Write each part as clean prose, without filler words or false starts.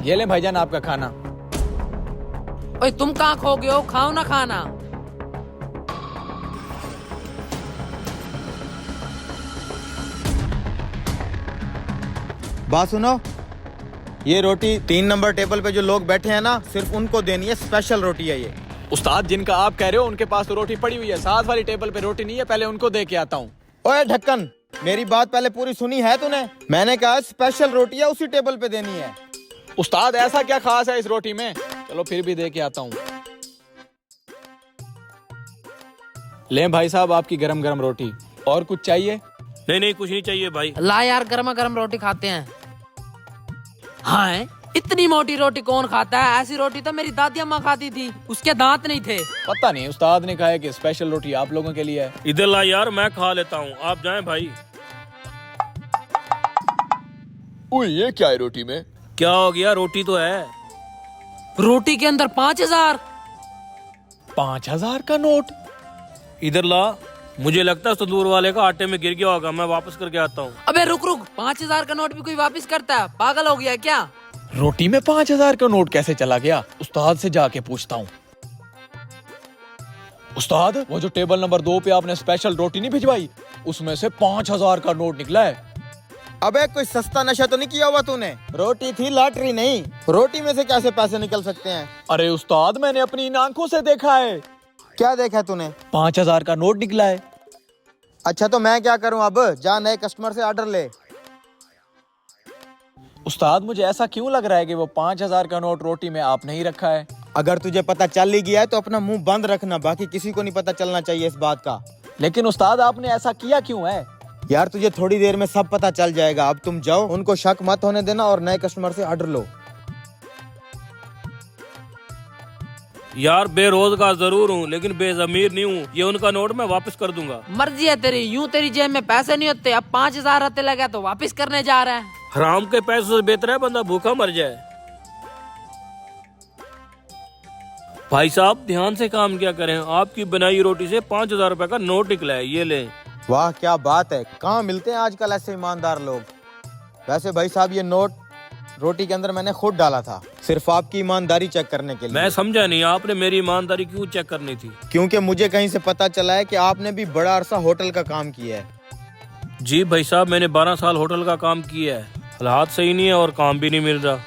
ये ले भाईजान आपका खाना। ओए तुम कहाँ खो गए हो, खाओ ना खाना। बात सुनो, ये रोटी 3 नंबर टेबल पे जो लोग बैठे हैं ना, सिर्फ उनको देनी है। स्पेशल रोटी है ये। उस्ताद जिनका आप कह रहे हो उनके पास तो रोटी पड़ी हुई है, साथ वाली टेबल पे रोटी नहीं है, पहले उनको दे के आता हूँ। ओए ढक्कन, मेरी बात पहले पूरी सुनी है तूने? मैंने कहा स्पेशल रोटी है, उसी टेबल पे देनी है। उस्ताद ऐसा क्या खास है इस रोटी में? चलो फिर भी दे के आता हूँ। ले भाई साहब आपकी गरम गरम रोटी। और कुछ चाहिए? नहीं नहीं कुछ नहीं चाहिए भाई। ला यार, गर्मा गर्म रोटी खाते हैं। हाँ, इतनी मोटी रोटी कौन खाता है? ऐसी रोटी तो मेरी दादी अम्मा खाती थी, उसके दांत नहीं थे। पता नहीं, उस्ताद ने कहा है कि स्पेशल रोटी आप लोगों के लिए है। इधर ला यार, मैं खा लेता हूँ, आप जाएं भाई। ओए ये क्या है रोटी में? क्या हो गया, रोटी तो है। रोटी के अंदर 5,000। 5,000 का नोट? इधर ला, मुझे लगता है तंदूर वाले का आटे में गिर गया होगा, मैं वापस करके आता हूँ। अबे रुक रुक, 5,000 का नोट भी कोई वापस करता है? पागल हो गया क्या? रोटी में 5,000 का नोट कैसे चला गया? उस्ताद से जाके पूछता हूँ। उस्ताद, वो जो टेबल नंबर 2 पे आपने स्पेशल रोटी नहीं भिजवाई, उसमें से 5,000 का नोट निकला है। अबे कोई सस्ता नशा तो नहीं किया हुआ तूने? रोटी थी, लॉटरी नहीं। रोटी में से कैसे पैसे निकल सकते हैं? अरे उस्ताद, मैंने अपनी इन आंखों से देखा है। क्या देखा है तूने? 5,000 का नोट निकला है। अच्छा तो मैं क्या करूं अब? जा नए कस्टमर से ऑर्डर ले। उस्ताद मुझे ऐसा क्यों लग रहा है कि वो 5,000 का नोट रोटी में आपने ही रखा है। अगर तुझे पता चल ही गया है तो अपना मुंह बंद रखना, बाकी किसी को नहीं पता चलना चाहिए इस बात का। लेकिन उस्ताद आपने ऐसा किया क्यों है? यार तुझे थोड़ी देर में सब पता चल जाएगा। अब तुम जाओ, उनको शक मत होने देना और नए कस्टमर से ऑर्डर लो। यार बेरोजगार जरूर हूँ लेकिन बेजमीर नहीं हूँ, ये उनका नोट मैं वापस कर दूंगा। मर्जी है तेरी, यूं तेरी जेब में पैसे नहीं होते, अब 5,000 आते लगा तो वापस करने जा रहा है। हराम के पैसों से बेहतर है बंदा भूखा मर जाए। भाई साहब ध्यान से काम क्या करें, आपकी बनाई रोटी से 5,000 रुपए का नोट निकला है, ये ले। वाह क्या बात है, कहाँ मिलते हैं आजकल ऐसे ईमानदार लोग। वैसे भाई साहब ये नोट रोटी के अंदर मैंने खुद डाला था, सिर्फ आपकी ईमानदारी चेक करने के लिए। मैं समझा नहीं, आपने मेरी ईमानदारी क्यों चेक करनी थी? क्योंकि मुझे कहीं से पता चला है कि आपने भी बड़ा अरसा होटल का काम किया है। जी भाई साहब, मैंने 12 साल होटल का काम किया है, हालात सही नहीं है और काम भी नहीं मिल रहा।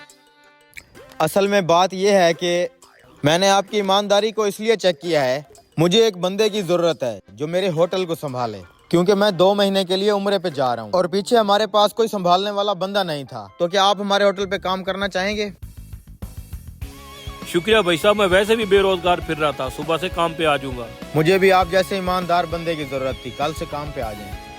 असल में बात यह है कि मैंने आपकी ईमानदारी को इसलिए चेक किया है, मुझे एक बंदे की जरूरत है जो मेरे होटल को संभाले, क्योंकि मैं 2 महीने के लिए उम्रे पे जा रहा हूँ और पीछे हमारे पास कोई संभालने वाला बंदा नहीं था। तो क्या आप हमारे होटल पे काम करना चाहेंगे? शुक्रिया भाई साहब, मैं वैसे भी बेरोजगार फिर रहा था, सुबह से काम पे आ जाऊंगा। मुझे भी आप जैसे ईमानदार बंदे की जरूरत थी, कल से काम पे आ जाएं।